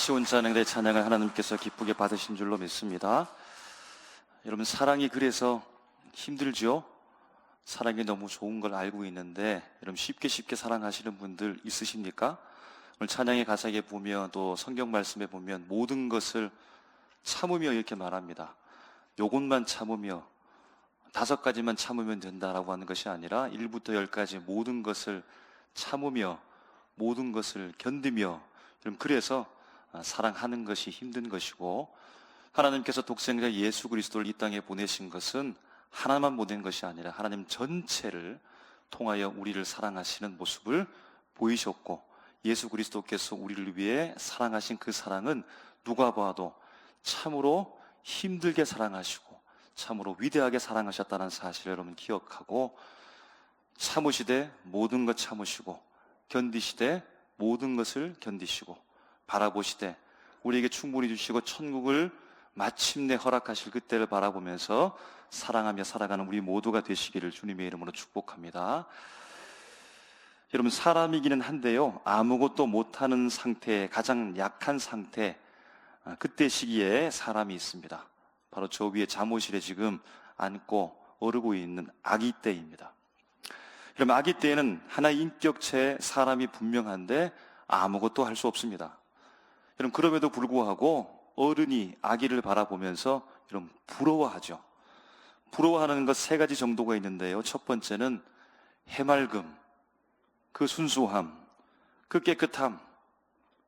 아쉬운 찬양의 찬양을 하나님께서 기쁘게 받으신 줄로 믿습니다. 여러분, 사랑이 그래서 힘들죠? 사랑이 너무 좋은 걸 알고 있는데 여러분, 쉽게 사랑하시는 분들 있으십니까? 오늘 찬양의 가사에 보면, 또 성경 말씀에 보면 모든 것을 참으며 이렇게 말합니다. 요것만 참으며 5가지만 참으면 된다라고 하는 것이 아니라 1부터 10까지 모든 것을 참으며 모든 것을 견디며, 여러분, 그래서 사랑하는 것이 힘든 것이고, 하나님께서 독생자 예수 그리스도를 이 땅에 보내신 것은 하나만 보낸 것이 아니라 하나님 전체를 통하여 우리를 사랑하시는 모습을 보이셨고, 예수 그리스도께서 우리를 위해 사랑하신 그 사랑은 누가 봐도 참으로 힘들게 사랑하시고 참으로 위대하게 사랑하셨다는 사실을 여러분 기억하고, 참으시되 모든 것 참으시고 견디시되 모든 것을 견디시고 바라보시되 우리에게 충분히 주시고 천국을 마침내 허락하실 그때를 바라보면서 사랑하며 살아가는 우리 모두가 되시기를 주님의 이름으로 축복합니다. 여러분, 사람이기는 한데요, 아무것도 못하는 상태, 가장 약한 상태, 그때 시기에 사람이 있습니다. 바로 저 위에 잠옷실에 지금 앉고 어르고 있는 아기 때입니다. 그럼 아기 때에는 하나의 인격체의 사람이 분명한데 아무것도 할 수 없습니다. 여러분, 그럼에도 불구하고 어른이 아기를 바라보면서 여러분 부러워하죠. 부러워하는 것 3가지 정도가 있는데요, 첫 번째는 해맑음, 그 순수함, 그 깨끗함,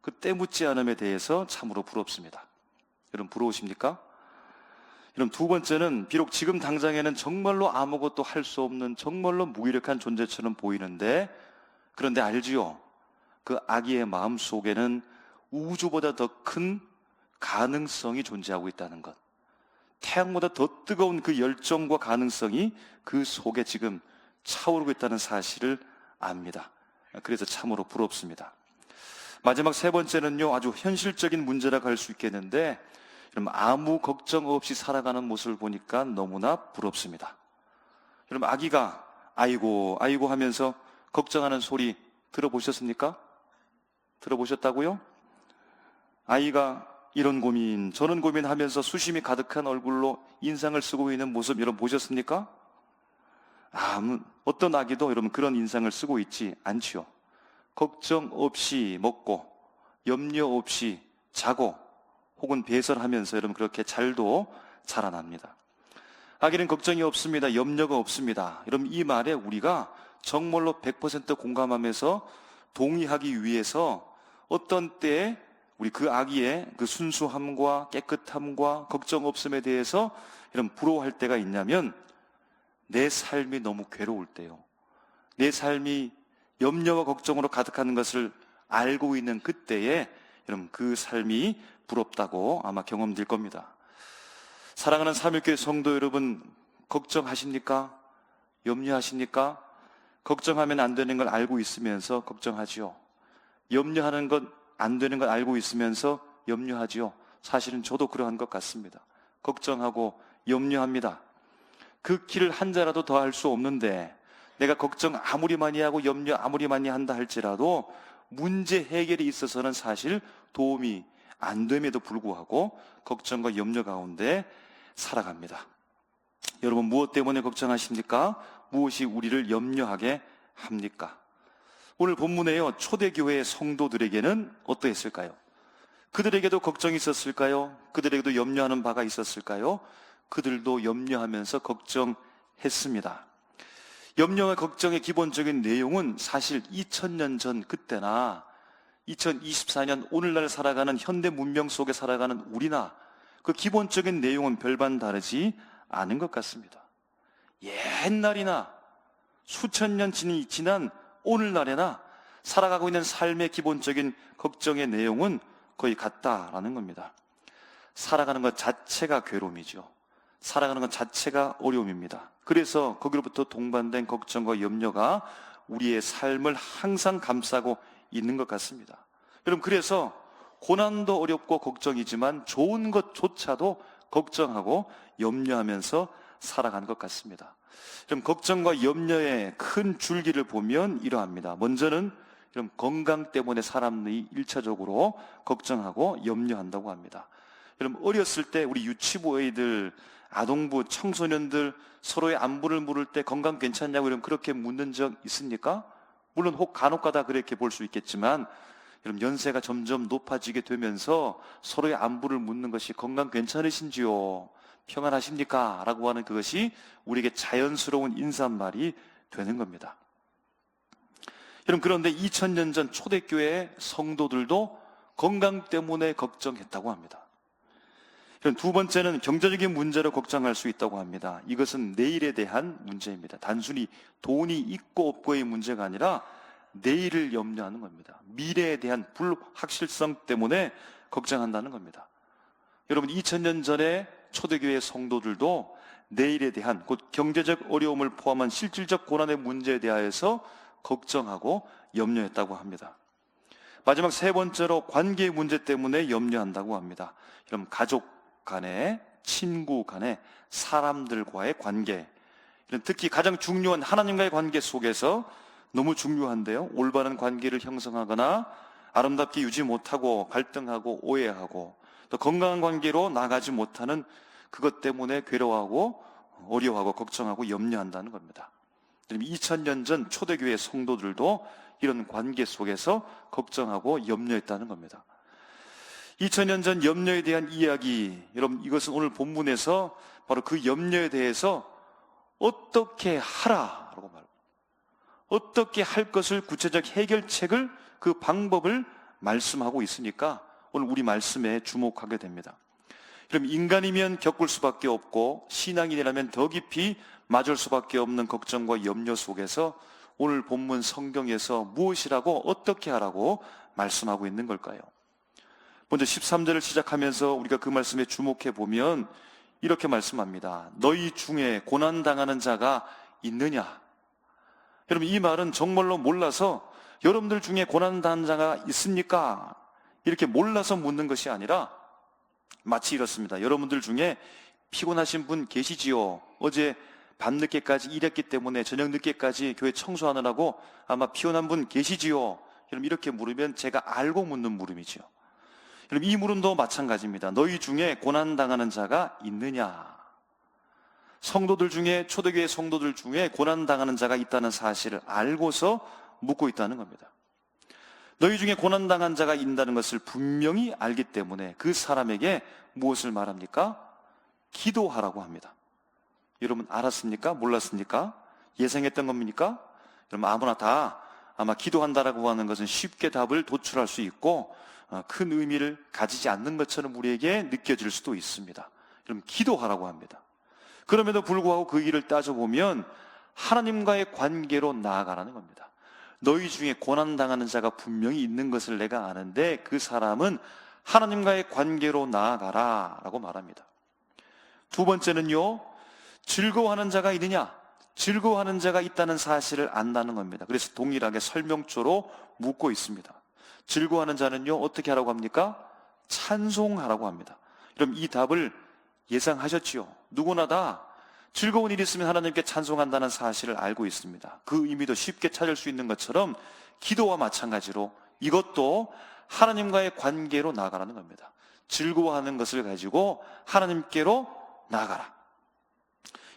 그 때묻지 않음에 대해서 참으로 부럽습니다. 여러분, 부러우십니까? 여러분, 2번째는 비록 지금 당장에는 정말로 아무것도 할 수 없는 정말로 무기력한 존재처럼 보이는데, 그런데 알지요? 그 아기의 마음 속에는 우주보다 더 큰 가능성이 존재하고 있다는 것, 태양보다 더 뜨거운 그 열정과 가능성이 그 속에 지금 차오르고 있다는 사실을 압니다. 그래서 참으로 부럽습니다. 마지막 3번째는요, 아주 현실적인 문제라고 할 수 있겠는데, 여러분, 아무 걱정 없이 살아가는 모습을 보니까 너무나 부럽습니다. 여러분, 아기가 아이고 아이고 하면서 걱정하는 소리 들어보셨습니까? 들어보셨다고요? 아이가 이런 고민 저런 고민하면서 수심이 가득한 얼굴로 인상을 쓰고 있는 모습 여러분 보셨습니까? 어떤 아기도 여러분 그런 인상을 쓰고 있지 않지요. 걱정 없이 먹고 염려 없이 자고 혹은 배설하면서 여러분 그렇게 잘도 자라납니다. 아기는 걱정이 없습니다. 염려가 없습니다. 여러분, 이 말에 우리가 정말로 100% 공감하면서 동의하기 위해서 어떤 때에 우리 그 아기의 그 순수함과 깨끗함과 걱정 없음에 대해서 여러분 부러워할 때가 있냐면, 내 삶이 너무 괴로울 때요, 내 삶이 염려와 걱정으로 가득한 것을 알고 있는 그때에 여러분 그 삶이 부럽다고 아마 경험될 겁니다. 사랑하는 삼일교회 성도 여러분, 걱정하십니까? 염려하십니까? 걱정하면 안 되는 걸 알고 있으면서 걱정하지요. 염려하는 것 안 되는 걸 알고 있으면서 염려하지요. 사실은 저도 그러한 것 같습니다. 걱정하고 염려합니다. 그 길을 한 자라도 더 할 수 없는데, 내가 걱정 아무리 많이 하고 염려 아무리 많이 한다 할지라도 문제 해결이 있어서는 사실 도움이 안 됨에도 불구하고 걱정과 염려 가운데 살아갑니다. 여러분, 무엇 때문에 걱정하십니까? 무엇이 우리를 염려하게 합니까? 오늘 본문에요, 초대교회 성도들에게는 어떠했을까요? 그들에게도 걱정이 있었을까요? 그들에게도 염려하는 바가 있었을까요? 그들도 염려하면서 걱정했습니다. 염려와 걱정의 기본적인 내용은 사실 2000년 전 그때나 2024년 오늘날 살아가는 현대 문명 속에 살아가는 우리나 그 기본적인 내용은 별반 다르지 않은 것 같습니다. 옛날이나 수천 년 지난 오늘날에나 살아가고 있는 삶의 기본적인 걱정의 내용은 거의 같다라는 겁니다. 살아가는 것 자체가 괴로움이죠. 살아가는 것 자체가 어려움입니다. 그래서 거기로부터 동반된 걱정과 염려가 우리의 삶을 항상 감싸고 있는 것 같습니다. 여러분, 그래서 고난도 어렵고 걱정이지만 좋은 것조차도 걱정하고 염려하면서 살아가는 것 같습니다. 그럼 걱정과 염려의 큰 줄기를 보면 이러합니다. 먼저는 이런 건강 때문에 사람이 1차적으로 걱정하고 염려한다고 합니다. 여러분, 어렸을 때 우리 유치부 아이들, 아동부, 청소년들 서로의 안부를 물을 때 건강 괜찮냐고 이런 그렇게 묻는 적 있습니까? 물론 혹 간혹가다 그렇게 볼 수 있겠지만, 여러분, 연세가 점점 높아지게 되면서 서로의 안부를 묻는 것이 건강 괜찮으신지요? 평안하십니까? 라고 하는 그것이 우리에게 자연스러운 인사말이 되는 겁니다. 여러분, 그런데 2000년 전 초대교회 성도들도 건강 때문에 걱정했다고 합니다. 두 번째는 경제적인 문제로 걱정할 수 있다고 합니다. 이것은 내일에 대한 문제입니다. 단순히 돈이 있고 없고의 문제가 아니라 내일을 염려하는 겁니다. 미래에 대한 불확실성 때문에 걱정한다는 겁니다. 여러분, 2000년 전에 초대교회 성도들도 내일에 대한, 곧 경제적 어려움을 포함한 실질적 고난의 문제에 대하여서 걱정하고 염려했다고 합니다. 마지막 세 번째로 관계의 문제 때문에 염려한다고 합니다. 여러분, 가족 간에, 친구 간에, 사람들과의 관계, 특히 가장 중요한 하나님과의 관계 속에서 너무 중요한데요, 올바른 관계를 형성하거나 아름답게 유지 못하고 갈등하고 오해하고 또 건강한 관계로 나가지 못하는 그것 때문에 괴로워하고 어려워하고 걱정하고 염려한다는 겁니다. 2000년 전 초대교회 성도들도 이런 관계 속에서 걱정하고 염려했다는 겁니다. 2000년 전 염려에 대한 이야기, 여러분, 이것은 오늘 본문에서 바로 그 염려에 대해서 어떻게 하라라고 말합니다. 어떻게 할 것을 구체적 해결책을, 그 방법을 말씀하고 있으니까 오늘 우리 말씀에 주목하게 됩니다. 그럼 인간이면 겪을 수밖에 없고 신앙인이라면 더 깊이 맞을 수밖에 없는 걱정과 염려 속에서 오늘 본문 성경에서 무엇이라고, 어떻게 하라고 말씀하고 있는 걸까요? 먼저 13절을 시작하면서 우리가 그 말씀에 주목해 보면 이렇게 말씀합니다. 너희 중에 고난당하는 자가 있느냐? 여러분, 이 말은 정말로 몰라서 여러분들 중에 고난당하는 자가 있습니까? 이렇게 몰라서 묻는 것이 아니라 마치 이렇습니다. 여러분들 중에 피곤하신 분 계시지요? 어제 밤늦게까지 일했기 때문에 저녁 늦게까지 교회 청소하느라고 아마 피곤한 분 계시지요? 여러분, 이렇게 물으면 제가 알고 묻는 물음이죠. 여러분, 이 물음도 마찬가지입니다. 너희 중에 고난당하는 자가 있느냐? 성도들 중에, 초대교회 성도들 중에 고난당하는 자가 있다는 사실을 알고서 묻고 있다는 겁니다. 너희 중에 고난당한 자가 있다는 것을 분명히 알기 때문에 그 사람에게 무엇을 말합니까? 기도하라고 합니다. 여러분, 알았습니까? 몰랐습니까? 예상했던 겁니까? 여러분, 아무나 다 아마 기도한다라고 하는 것은 쉽게 답을 도출할 수 있고 큰 의미를 가지지 않는 것처럼 우리에게 느껴질 수도 있습니다. 여러분, 기도하라고 합니다. 그럼에도 불구하고 그 일을 따져보면 하나님과의 관계로 나아가라는 겁니다. 너희 중에 고난당하는 자가 분명히 있는 것을 내가 아는데 그 사람은 하나님과의 관계로 나아가라 라고 말합니다. 두 번째는요, 즐거워하는 자가 있느냐? 즐거워하는 자가 있다는 사실을 안다는 겁니다. 그래서 동일하게 설명조로 묻고 있습니다. 즐거워하는 자는요, 어떻게 하라고 합니까? 찬송하라고 합니다. 그럼 이 답을 예상하셨지요? 누구나 다 즐거운 일이 있으면 하나님께 찬송한다는 사실을 알고 있습니다. 그 의미도 쉽게 찾을 수 있는 것처럼 기도와 마찬가지로 이것도 하나님과의 관계로 나아가라는 겁니다. 즐거워하는 것을 가지고 하나님께로 나아가라.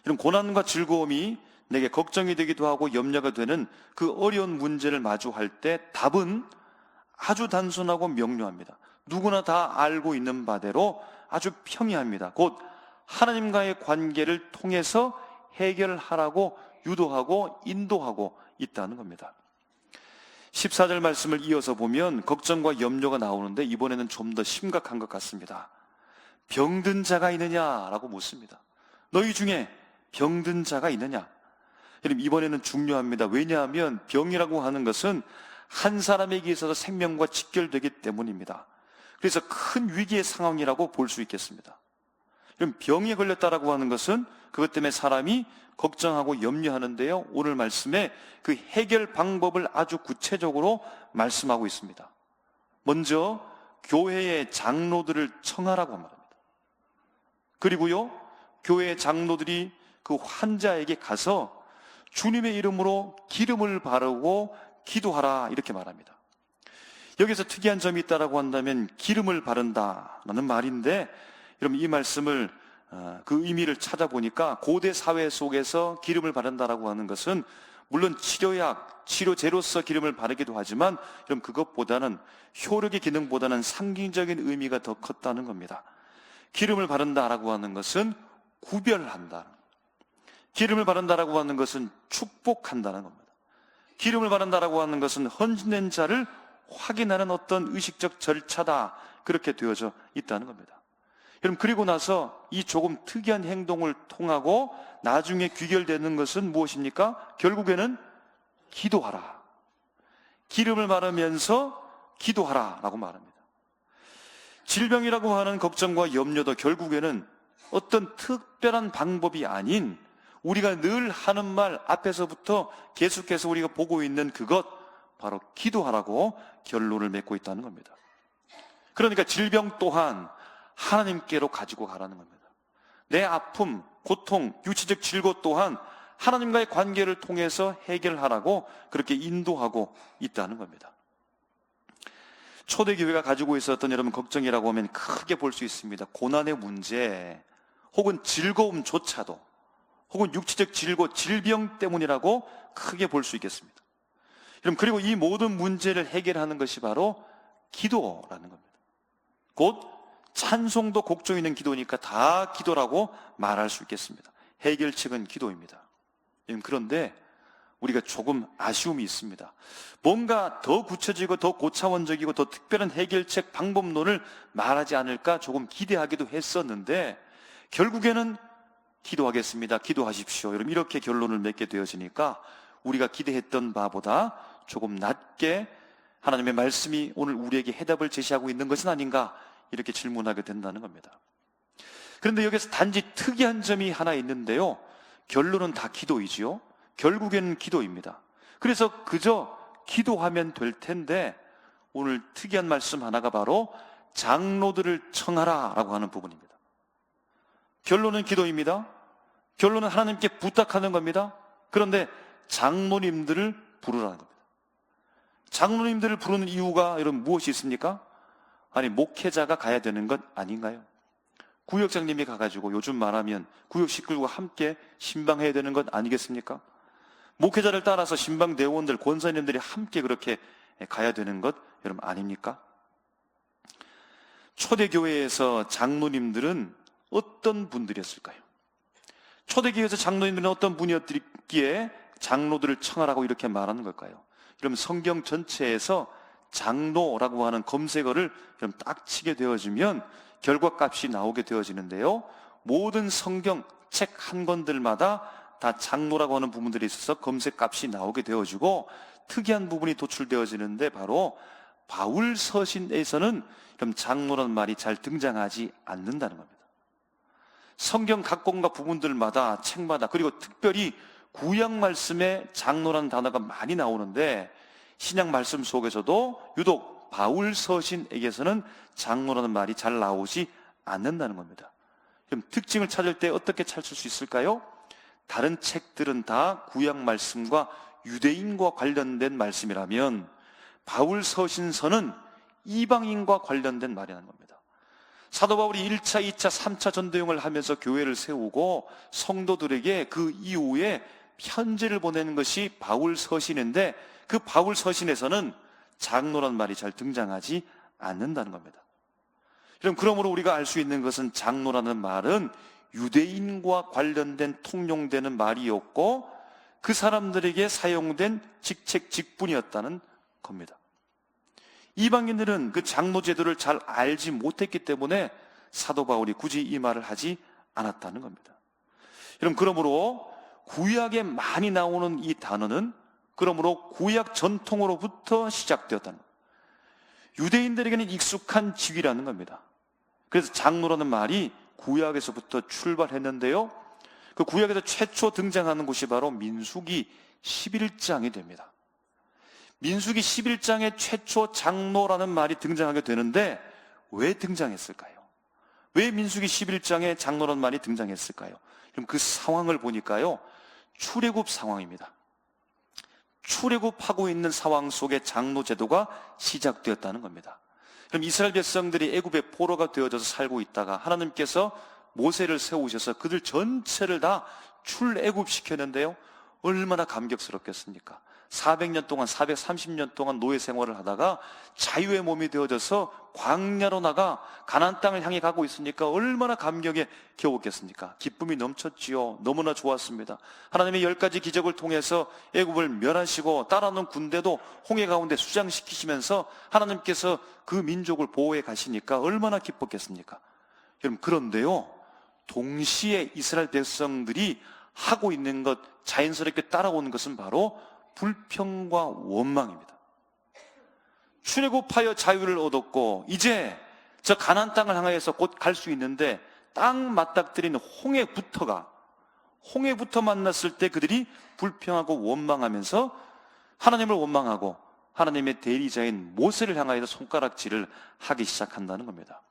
이런 고난과 즐거움이 내게 걱정이 되기도 하고 염려가 되는 그 어려운 문제를 마주할 때 답은 아주 단순하고 명료합니다. 누구나 다 알고 있는 바대로 아주 평이합니다. 곧 하나님과의 관계를 통해서 해결하라고 유도하고 인도하고 있다는 겁니다. 14절 말씀을 이어서 보면 걱정과 염려가 나오는데 이번에는 좀 더 심각한 것 같습니다. 병든 자가 있느냐라고 묻습니다. 너희 중에 병든 자가 있느냐? 여러분, 이번에는 중요합니다. 왜냐하면 병이라고 하는 것은 한 사람에게 있어서 생명과 직결되기 때문입니다. 그래서 큰 위기의 상황이라고 볼 수 있겠습니다. 그럼 병에 걸렸다라고 하는 것은 그것 때문에 사람이 걱정하고 염려하는데요, 오늘 말씀에 그 해결 방법을 아주 구체적으로 말씀하고 있습니다. 먼저 교회의 장로들을 청하라고 말합니다. 그리고요, 교회의 장로들이 그 환자에게 가서 주님의 이름으로 기름을 바르고 기도하라 이렇게 말합니다. 여기서 특이한 점이 있다라고 한다면 기름을 바른다라는 말인데, 여러분 이 말씀을 그 의미를 찾아보니까 고대 사회 속에서 기름을 바른다라고 하는 것은 물론 치료약, 치료제로서 기름을 바르기도 하지만 그럼 그것보다는 효력의 기능보다는 상징적인 의미가 더 컸다는 겁니다. 기름을 바른다라고 하는 것은 구별한다. 기름을 바른다라고 하는 것은 축복한다는 겁니다. 기름을 바른다라고 하는 것은 헌신된 자를 확인하는 어떤 의식적 절차다, 그렇게 되어져 있다는 겁니다. 여러분, 그리고 나서 이 조금 특이한 행동을 통하고 나중에 귀결되는 것은 무엇입니까? 결국에는 기도하라. 기름을 바르면서 기도하라 라고 말합니다. 질병이라고 하는 걱정과 염려도 결국에는 어떤 특별한 방법이 아닌 우리가 늘 하는 말 앞에서부터 계속해서 우리가 보고 있는 그것, 바로 기도하라고 결론을 맺고 있다는 겁니다. 그러니까 질병 또한 하나님께로 가지고 가라는 겁니다. 내 아픔, 고통, 육체적 질고 또한 하나님과의 관계를 통해서 해결하라고 그렇게 인도하고 있다는 겁니다. 초대교회가 가지고 있었던 여러분 걱정이라고 하면 크게 볼 수 있습니다. 고난의 문제 혹은 즐거움조차도, 혹은 육체적 질고 질병 때문이라고 크게 볼 수 있겠습니다. 여러분, 그리고 이 모든 문제를 해결하는 것이 바로 기도라는 겁니다. 곧 찬송도 곡조 있는 기도니까 다 기도라고 말할 수 있겠습니다. 해결책은 기도입니다. 그런데 우리가 조금 아쉬움이 있습니다. 뭔가 더 구체적이고 더 고차원적이고 더 특별한 해결책 방법론을 말하지 않을까 조금 기대하기도 했었는데, 결국에는 기도하겠습니다, 기도하십시오, 여러분 이렇게 결론을 맺게 되어지니까 우리가 기대했던 바보다 조금 낮게 하나님의 말씀이 오늘 우리에게 해답을 제시하고 있는 것은 아닌가, 이렇게 질문하게 된다는 겁니다. 그런데 여기서 단지 특이한 점이 하나 있는데요, 결론은 다 기도이지요. 결국에는 기도입니다. 그래서 그저 기도하면 될 텐데, 오늘 특이한 말씀 하나가 바로 장로들을 청하라 라고 하는 부분입니다. 결론은 기도입니다. 결론은 하나님께 부탁하는 겁니다. 그런데 장로님들을 부르라는 겁니다. 장로님들을 부르는 이유가 여러분 무엇이 있습니까? 아니, 목회자가 가야 되는 것 아닌가요? 구역장님이 가가지고 요즘 말하면 구역 식구들과 함께 신방해야 되는 것 아니겠습니까? 목회자를 따라서 신방 대원들, 권사님들이 함께 그렇게 가야 되는 것 여러분 아닙니까? 초대교회에서 장로님들은 어떤 분들이었을까요? 초대교회에서 장로님들은 어떤 분이었기에 장로들을 청하라고 이렇게 말하는 걸까요? 그럼 성경 전체에서 장로라고 하는 검색어를 그럼 딱 치게 되어지면 결과값이 나오게 되어지는데요, 모든 성경 책 한 권들마다 다 장로라고 하는 부분들이 있어서 검색값이 나오게 되어지고, 특이한 부분이 도출되어지는데 바로 바울 서신에서는 그럼 장로라는 말이 잘 등장하지 않는다는 겁니다. 성경 각 권과 부분들마다 책마다, 그리고 특별히 구약 말씀에 장로라는 단어가 많이 나오는데 신약 말씀 속에서도 유독 바울 서신에게서는 장로라는 말이 잘 나오지 않는다는 겁니다. 그럼 특징을 찾을 때 어떻게 찾을 수 있을까요? 다른 책들은 다 구약 말씀과 유대인과 관련된 말씀이라면 바울 서신서는 이방인과 관련된 말이라는 겁니다. 사도 바울이 1차, 2차, 3차 전도여행을 하면서 교회를 세우고 성도들에게 그 이후에 편지를 보내는 것이 바울 서신인데, 그 바울 서신에서는 장로란 말이 잘 등장하지 않는다는 겁니다. 그러므로 우리가 알 수 있는 것은 장로라는 말은 유대인과 관련된 통용되는 말이었고 그 사람들에게 사용된 직책 직분이었다는 겁니다. 이방인들은 그 장로 제도를 잘 알지 못했기 때문에 사도 바울이 굳이 이 말을 하지 않았다는 겁니다. 그러므로 구약에 많이 나오는 이 단어는 그러므로 구약 전통으로부터 시작되었다는 겁니다. 유대인들에게는 익숙한 직위라는 겁니다. 그래서 장로라는 말이 구약에서부터 출발했는데요, 그 구약에서 최초 등장하는 곳이 바로 민수기 11장이 됩니다. 민수기 11장에 최초 장로라는 말이 등장하게 되는데 왜 등장했을까요? 왜 민수기 11장에 장로라는 말이 등장했을까요? 그럼 그 상황을 보니까요, 출애굽 상황입니다. 출애굽하고 있는 상황 속에 장로 제도가 시작되었다는 겁니다. 그럼 이스라엘 백성들이 애굽의 포로가 되어져서 살고 있다가 하나님께서 모세를 세우셔서 그들 전체를 다 출애굽시켰는데요, 얼마나 감격스럽겠습니까? 400년 동안, 430년 동안 노예 생활을 하다가 자유의 몸이 되어져서 광야로 나가 가나안 땅을 향해 가고 있으니까 얼마나 감격에 겨웠겠습니까? 기쁨이 넘쳤지요. 너무나 좋았습니다. 하나님의 10가지 기적을 통해서 애굽을 멸하시고 따라오는 군대도 홍해 가운데 수장시키시면서 하나님께서 그 민족을 보호해 가시니까 얼마나 기뻤겠습니까? 여러분, 그런데요, 동시에 이스라엘 백성들이 하고 있는 것, 자연스럽게 따라오는 것은 바로 불평과 원망입니다. 출애굽하여 자유를 얻었고 이제 저 가나안 땅을 향해서 곧 갈 수 있는데 땅 맞닥뜨리는 홍해부터 만났을 때 그들이 불평하고 원망하면서 하나님을 원망하고 하나님의 대리자인 모세를 향하여 손가락질을 하기 시작한다는 겁니다.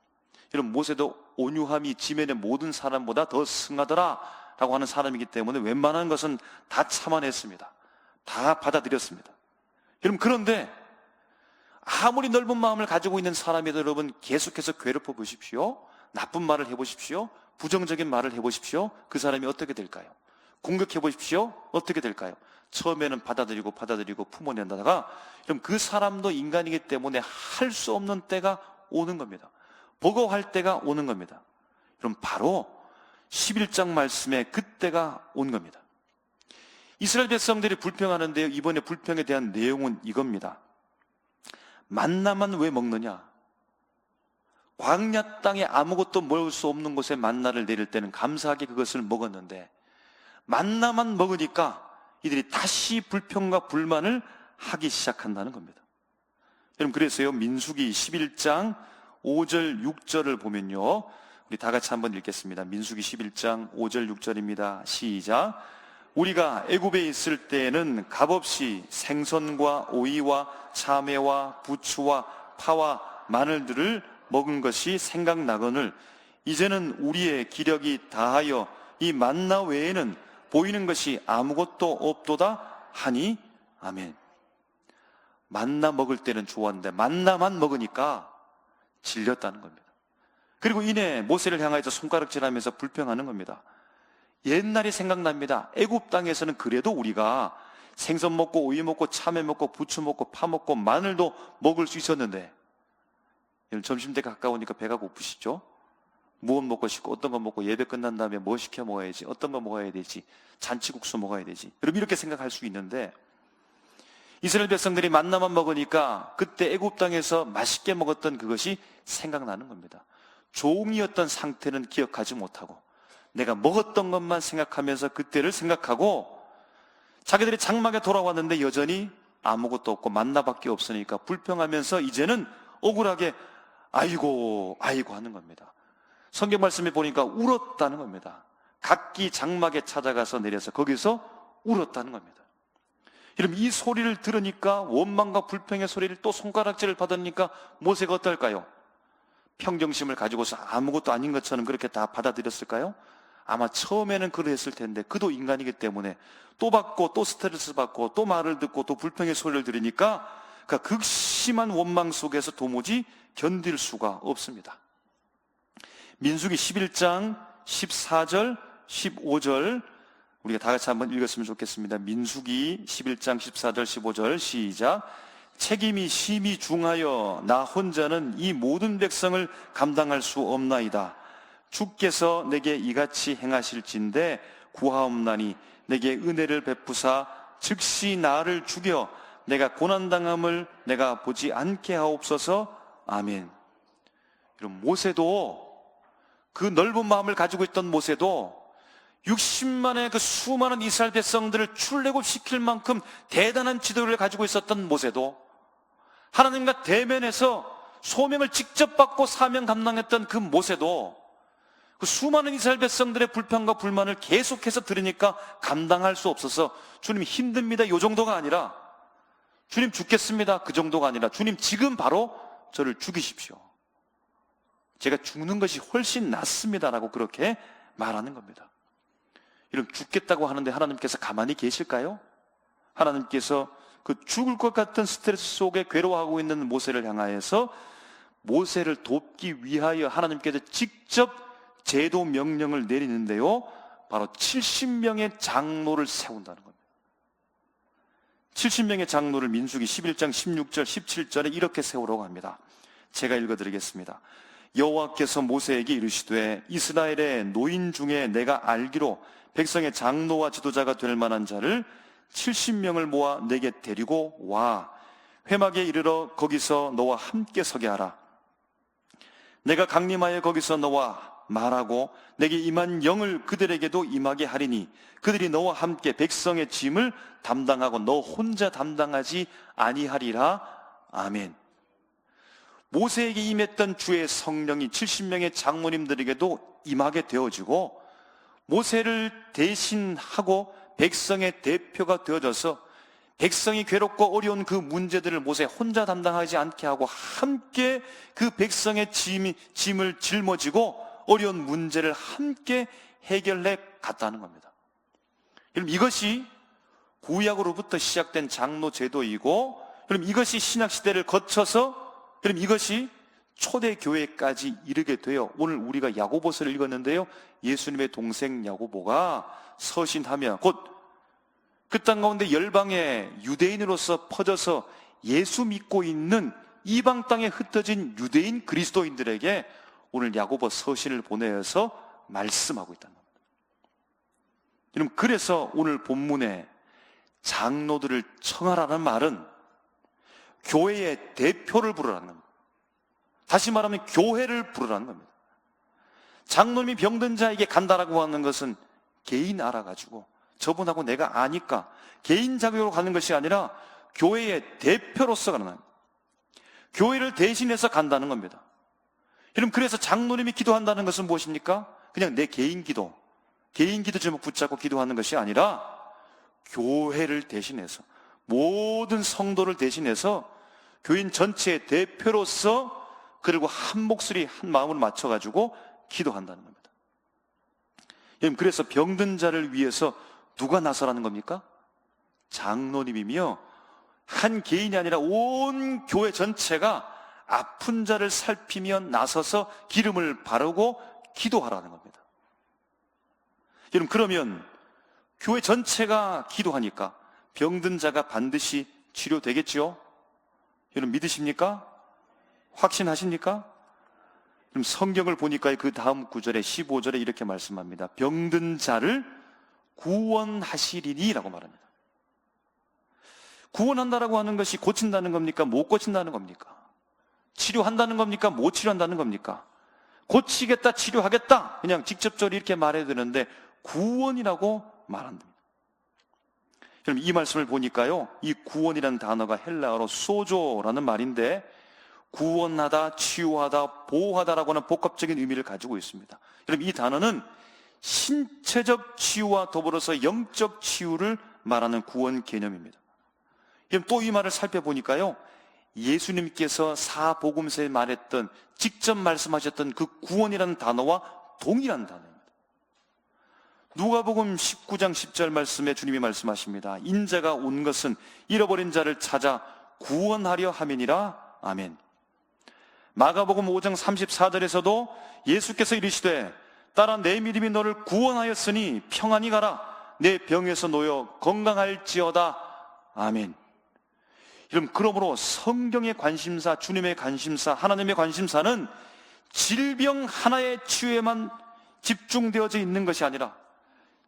여러분, 모세도 온유함이 지면의 모든 사람보다 더 승하더라 라고 하는 사람이기 때문에 웬만한 것은 다 참아냈습니다. 다 받아들였습니다. 여러분, 그런데 아무리 넓은 마음을 가지고 있는 사람이라도 여러분 계속해서 괴롭혀 보십시오. 나쁜 말을 해보십시오. 부정적인 말을 해보십시오. 그 사람이 어떻게 될까요? 공격해 보십시오. 어떻게 될까요? 처음에는 받아들이고 품어낸다다가 그럼 그 사람도 인간이기 때문에 할 수 없는 때가 오는 겁니다. 버거워할 때가 오는 겁니다. 그럼 바로 11장 말씀에 그때가 온 겁니다. 이스라엘 백성들이 불평하는데요, 이번에 불평에 대한 내용은 이겁니다. 만나만 왜 먹느냐? 광야 땅에 아무것도 먹을 수 없는 곳에 만나를 내릴 때는 감사하게 그것을 먹었는데 만나만 먹으니까 이들이 다시 불평과 불만을 하기 시작한다는 겁니다. 여러분, 그래서요, 민수기 11장 5절 6절을 보면요, 우리 다 같이 한번 읽겠습니다. 민수기 11장 5절 6절입니다. 시작. 우리가 애굽에 있을 때에는 값없이 생선과 오이와 참외와 부추와 파와 마늘들을 먹은 것이 생각나거늘 이제는 우리의 기력이 다하여 이 만나 외에는 보이는 것이 아무것도 없도다 하니 아멘. 만나 먹을 때는 좋았는데 만나만 먹으니까 질렸다는 겁니다. 그리고 이내 모세를 향하여서 손가락질하면서 불평하는 겁니다. 옛날이 생각납니다. 애굽 땅에서는 그래도 우리가 생선 먹고 오이 먹고 참외 먹고 부추 먹고 파 먹고 마늘도 먹을 수 있었는데 점심때 가까우니까 배가 고프시죠? 무엇 먹고 싶고 어떤 거 먹고 예배 끝난 다음에 뭐 시켜 먹어야지, 어떤 거 먹어야 되지, 잔치국수 먹어야 되지, 여러분 이렇게 생각할 수 있는데 이스라엘 백성들이 만나만 먹으니까 그때 애굽 땅에서 맛있게 먹었던 그것이 생각나는 겁니다. 종이었던 상태는 기억하지 못하고 내가 먹었던 것만 생각하면서 그때를 생각하고 자기들이 장막에 돌아왔는데 여전히 아무것도 없고 만나밖에 없으니까 불평하면서 이제는 억울하게 아이고 하는 겁니다. 성경 말씀에 보니까 울었다는 겁니다. 각기 장막에 찾아가서 내려서 거기서 울었다는 겁니다. 여러분, 이 소리를 들으니까 원망과 불평의 소리를 또 손가락질을 받으니까 모세가 어떨까요? 평정심을 가지고서 아무것도 아닌 것처럼 그렇게 다 받아들였을까요? 아마 처음에는 그랬을 텐데 그도 인간이기 때문에 또 받고 또 스트레스 받고 또 말을 듣고 또 불평의 소리를 들으니까 그 극심한 원망 속에서 도무지 견딜 수가 없습니다. 민수기 11장 14절 15절 우리가 다 같이 한번 읽었으면 좋겠습니다. 민수기 11장 14절 15절 시작. 책임이 심히 중하여 나 혼자는 이 모든 백성을 감당할 수 없나이다. 주께서 내게 이같이 행하실진대 구하옵나니 내게 은혜를 베푸사 즉시 나를 죽여 내가 고난당함을 내가 보지 않게 하옵소서. 아멘. 여러분, 모세도 그 넓은 마음을 가지고 있던 모세도 60만의 그 수많은 이스라엘 백성들을 출애굽시킬 만큼 대단한 지도를 가지고 있었던 모세도 하나님과 대면해서 소명을 직접 받고 사명 감당했던 그 모세도 그 수많은 이스라엘 백성들의 불평과 불만을 계속해서 들으니까 감당할 수 없어서 주님 힘듭니다, 이 정도가 아니라 주님 죽겠습니다, 그 정도가 아니라 주님 지금 바로 저를 죽이십시오. 제가 죽는 것이 훨씬 낫습니다라고 그렇게 말하는 겁니다. 이런 죽겠다고 하는데 하나님께서 가만히 계실까요? 하나님께서 그 죽을 것 같은 스트레스 속에 괴로워하고 있는 모세를 향하여서 모세를 돕기 위하여 하나님께서 직접 제도 명령을 내리는데요, 바로 70명의 장로를 세운다는 겁니다. 70명의 장로를 민수기 11장 16절 17절에 이렇게 세우라고 합니다. 제가 읽어드리겠습니다. 여호와께서 모세에게 이르시되 이스라엘의 노인 중에 내가 알기로 백성의 장로와 지도자가 될 만한 자를 70명을 모아 내게 데리고 와 회막에 이르러 거기서 너와 함께 서게 하라. 내가 강림하여 거기서 너와 말하고 내게 임한 영을 그들에게도 임하게 하리니 그들이 너와 함께 백성의 짐을 담당하고 너 혼자 담당하지 아니하리라. 아멘. 모세에게 임했던 주의 성령이 70명의 장로님들에게도 임하게 되어지고 모세를 대신하고 백성의 대표가 되어져서 백성이 괴롭고 어려운 그 문제들을 모세 혼자 담당하지 않게 하고 함께 그 백성의 짐을 짊어지고 어려운 문제를 함께 해결해 갔다는 겁니다. 여러분, 이것이 구약으로부터 시작된 장로 제도이고, 여러분, 이것이 신약시대를 거쳐서 여러분, 이것이 초대교회까지 이르게 되어 오늘 우리가 야고보서를 읽었는데요, 예수님의 동생 야고보가 서신하며 곧 그 땅 가운데 열방의 유대인으로서 퍼져서 예수 믿고 있는 이방 땅에 흩어진 유대인 그리스도인들에게 오늘 야고보 서신을 보내어서 말씀하고 있다는 겁니다. 여러분, 그래서 오늘 본문에 장로들을 청하라는 말은 교회의 대표를 부르라는 겁니다. 다시 말하면 교회를 부르라는 겁니다. 장로님이 병든 자에게 간다라고 하는 것은 개인 알아가지고 저분하고 내가 아니까 개인 자격으로 가는 것이 아니라 교회의 대표로서 가는 겁니다. 교회를 대신해서 간다는 겁니다. 여러분, 그래서 장로님이 기도한다는 것은 무엇입니까? 그냥 내 개인 기도 제목 붙잡고 기도하는 것이 아니라 교회를 대신해서, 모든 성도를 대신해서 교인 전체의 대표로서 그리고 한 목소리 한 마음을 맞춰가지고 기도한다는 겁니다. 여러분, 그래서 병든 자를 위해서 누가 나서라는 겁니까? 장로님이며 한 개인이 아니라 온 교회 전체가 아픈 자를 살피며 나서서 기름을 바르고 기도하라는 겁니다. 여러분, 그러면 교회 전체가 기도하니까 병든 자가 반드시 치료되겠지요? 여러분, 믿으십니까? 확신하십니까? 그럼 성경을 보니까 그 다음 구절에 15절에 이렇게 말씀합니다. 병든 자를 구원하시리니 라고 말합니다. 구원한다라고 하는 것이 고친다는 겁니까? 못 고친다는 겁니까? 치료한다는 겁니까? 못 치료한다는 겁니까? 고치겠다, 치료하겠다, 그냥 직접적으로 이렇게 말해야 되는데 구원이라고 말한다. 여러분, 이 말씀을 보니까요, 이 구원이라는 단어가 헬라어로 소조라는 말인데 구원하다, 치유하다, 보호하다라고 하는 복합적인 의미를 가지고 있습니다. 여러분, 이 단어는 신체적 치유와 더불어서 영적 치유를 말하는 구원 개념입니다. 여러분, 또 이 말을 살펴보니까요, 예수님께서 사복음서에 말했던, 직접 말씀하셨던 그 구원이라는 단어와 동일한 단어입니다. 누가복음 19장 10절 말씀에 주님이 말씀하십니다. 인자가 온 것은 잃어버린 자를 찾아 구원하려 함이니라. 아멘. 마가복음 5장 34절에서도 예수께서 이르시되 따라 내 믿음이 너를 구원하였으니 평안히 가라. 내 병에서 놓여 건강할지어다. 아멘. 여러분, 그러므로 성경의 관심사, 주님의 관심사, 하나님의 관심사는 질병 하나의 치유에만 집중되어져 있는 것이 아니라,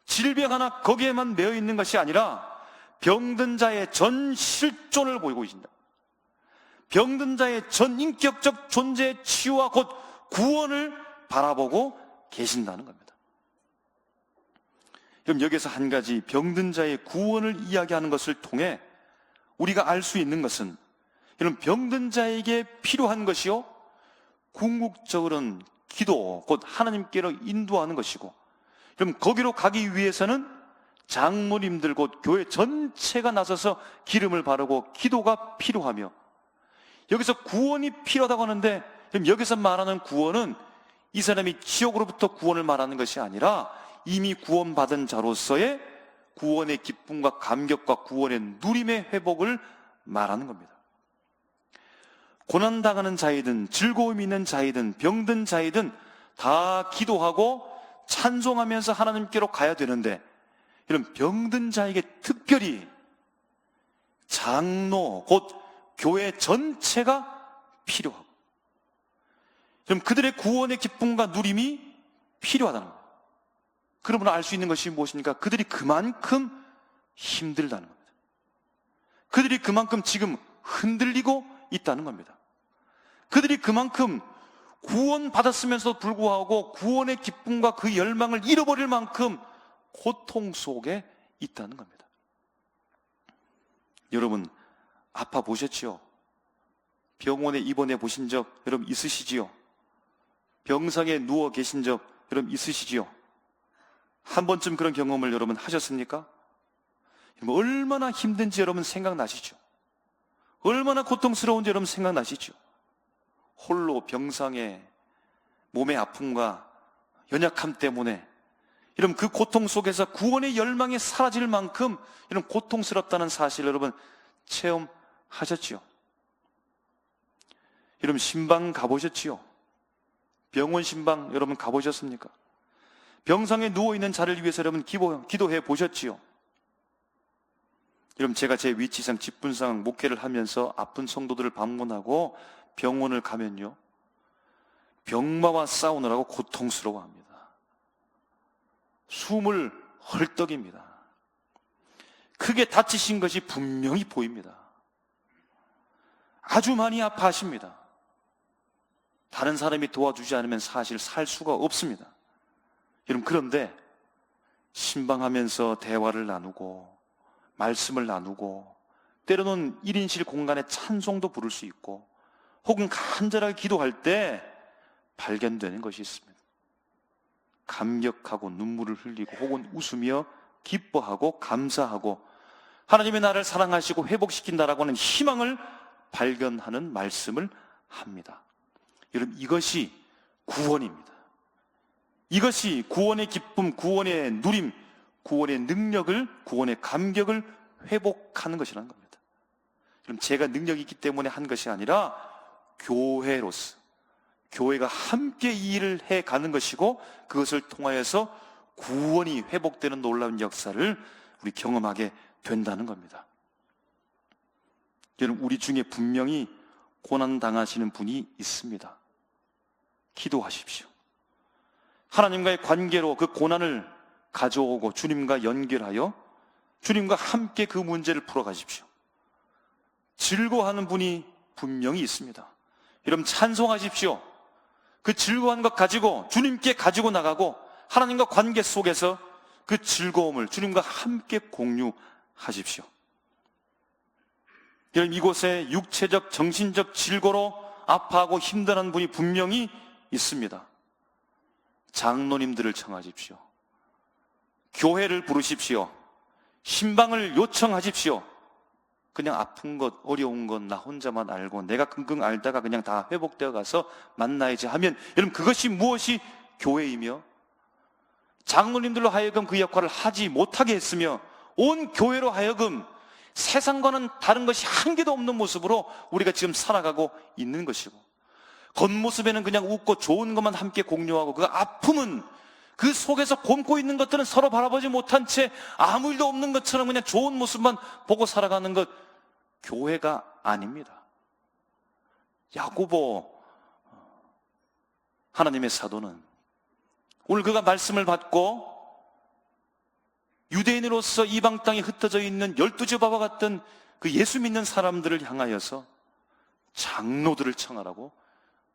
질병 하나 거기에만 매여 있는 것이 아니라 병든 자의 전 실존을 보이고 계신다. 병든 자의 전 인격적 존재의 치유와 곧 구원을 바라보고 계신다는 겁니다. 그럼 여기서 한 가지, 병든 자의 구원을 이야기하는 것을 통해 우리가 알 수 있는 것은, 이런 병든 자에게 필요한 것이요, 궁극적으로는 기도, 곧 하나님께로 인도하는 것이고, 그럼 거기로 가기 위해서는 장로님들, 곧 교회 전체가 나서서 기름을 바르고 기도가 필요하며, 여기서 구원이 필요하다고 하는데, 그럼 여기서 말하는 구원은 이 사람이 지옥으로부터 구원을 말하는 것이 아니라 이미 구원받은 자로서의 구원의 기쁨과 감격과 구원의 누림의 회복을 말하는 겁니다. 고난당하는 자이든 즐거움이 있는 자이든 병든 자이든 다 기도하고 찬송하면서 하나님께로 가야 되는데, 이런 병든 자에게 특별히 장로, 곧 교회 전체가 필요하고, 그럼 그들의 구원의 기쁨과 누림이 필요하다는 거예요. 그러므로 알 수 있는 것이 무엇입니까? 그들이 그만큼 힘들다는 겁니다. 그들이 그만큼 지금 흔들리고 있다는 겁니다. 그들이 그만큼 구원받았으면서도 불구하고 구원의 기쁨과 그 열망을 잃어버릴 만큼 고통 속에 있다는 겁니다. 여러분, 아파 보셨지요? 병원에 입원해 보신 적 여러분 있으시지요? 병상에 누워 계신 적 여러분 있으시지요? 한 번쯤 그런 경험을 여러분 하셨습니까? 얼마나 힘든지 여러분 생각나시죠? 얼마나 고통스러운지 여러분 생각나시죠? 홀로 병상에 몸의 아픔과 연약함 때문에 여러분 그 고통 속에서 구원의 열망이 사라질 만큼 이런 고통스럽다는 사실 여러분 체험하셨지요? 여러분 신방 가보셨지요? 병원 신방 여러분 가보셨습니까? 병상에 누워있는 자를 위해서 여러분 기도해 보셨지요? 여러분 제가 제 위치상 직분상 목회를 하면서 아픈 성도들을 방문하고 병원을 가면요, 병마와 싸우느라고 고통스러워합니다. 숨을 헐떡입니다. 크게 다치신 것이 분명히 보입니다. 아주 많이 아파하십니다. 다른 사람이 도와주지 않으면 사실 살 수가 없습니다. 여러분, 그런데 신방하면서 대화를 나누고 말씀을 나누고 때로는 1인실 공간에 찬송도 부를 수 있고 혹은 간절하게 기도할 때 발견되는 것이 있습니다. 감격하고 눈물을 흘리고 혹은 웃으며 기뻐하고 감사하고 하나님의 나를 사랑하시고 회복시킨다라고 하는 희망을 발견하는 말씀을 합니다. 여러분, 이것이 구원입니다. 이것이 구원의 기쁨, 구원의 누림, 구원의 능력을, 구원의 감격을 회복하는 것이라는 겁니다. 그럼 제가 능력이 있기 때문에 한 것이 아니라 교회로서 교회가 함께 이 일을 해가는 것이고 그것을 통하여서 구원이 회복되는 놀라운 역사를 우리 경험하게 된다는 겁니다. 여러분, 우리 중에 분명히 고난당하시는 분이 있습니다. 기도하십시오. 하나님과의 관계로 그 고난을 가져오고 주님과 연결하여 주님과 함께 그 문제를 풀어가십시오. 즐거워하는 분이 분명히 있습니다. 여러분, 찬송하십시오. 그 즐거워하는 것 가지고 주님께 가지고 나가고 하나님과 관계 속에서 그 즐거움을 주님과 함께 공유하십시오. 여러분, 이곳에 육체적, 정신적 질고로 아파하고 힘들어하는 분이 분명히 있습니다. 장로님들을 청하십시오. 교회를 부르십시오. 신방을 요청하십시오. 그냥 아픈 것, 어려운 것 나 혼자만 알고 내가 끙끙 앓다가 그냥 다 회복되어 가서 만나야지 하면, 여러분, 그것이 무엇이 교회이며 장로님들로 하여금 그 역할을 하지 못하게 했으며 온 교회로 하여금 세상과는 다른 것이 한 개도 없는 모습으로 우리가 지금 살아가고 있는 것이고, 겉모습에는 그냥 웃고 좋은 것만 함께 공유하고 그 아픔은 그 속에서 곰고 있는 것들은 서로 바라보지 못한 채 아무 일도 없는 것처럼 그냥 좋은 모습만 보고 살아가는 것, 교회가 아닙니다. 야고보 하나님의 사도는 오늘 그가 말씀을 받고 유대인으로서 이방 땅에 흩어져 있는 12지파와 같은 그 예수 믿는 사람들을 향하여서 장로들을 청하라고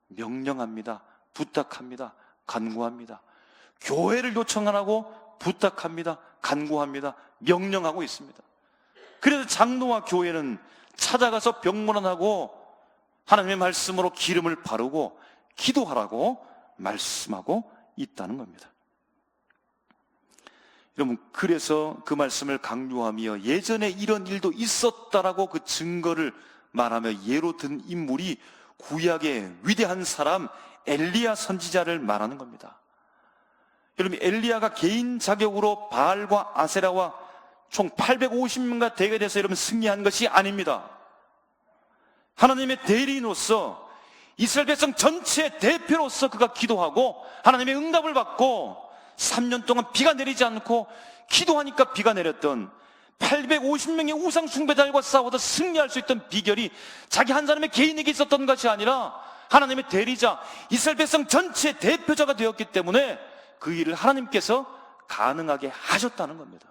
명령합니다. 부탁합니다. 간구합니다. 교회를 요청하라고 부탁합니다. 간구합니다. 명령하고 있습니다. 그래서 장로와 교회는 찾아가서 병문안하고 하나님의 말씀으로 기름을 바르고 기도하라고 말씀하고 있다는 겁니다. 여러분, 그래서 그 말씀을 강조하며 예전에 이런 일도 있었다라고 그 증거를 말하며 예로 든 인물이 구약의 위대한 사람 엘리야 선지자를 말하는 겁니다. 여러분, 엘리야가 개인 자격으로 바알과 아세라와 총 850명과 되게 돼서 여러분 승리한 것이 아닙니다. 하나님의 대리인으로서 이스라엘 백성 전체의 대표로서 그가 기도하고 하나님의 응답을 받고 3년 동안 비가 내리지 않고 기도하니까 비가 내렸던 850명의 우상 숭배자들과 싸워서 승리할 수 있던 비결이 자기 한 사람의 개인에게 있었던 것이 아니라 하나님의 대리자 이스라엘 백성 전체의 대표자가 되었기 때문에 그 일을 하나님께서 가능하게 하셨다는 겁니다.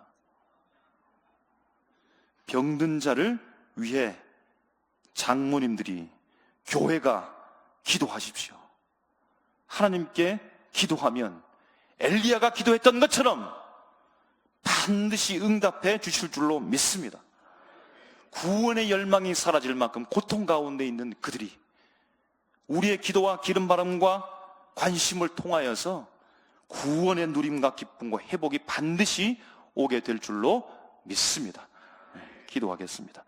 병든 자를 위해 장모님들이, 교회가 기도하십시오. 하나님께 기도하면 엘리야가 기도했던 것처럼 반드시 응답해 주실 줄로 믿습니다. 구원의 열망이 사라질 만큼 고통 가운데 있는 그들이 우리의 기도와 기름바람과 관심을 통하여서 구원의 누림과 기쁨과 회복이 반드시 오게 될 줄로 믿습니다. 기도하겠습니다.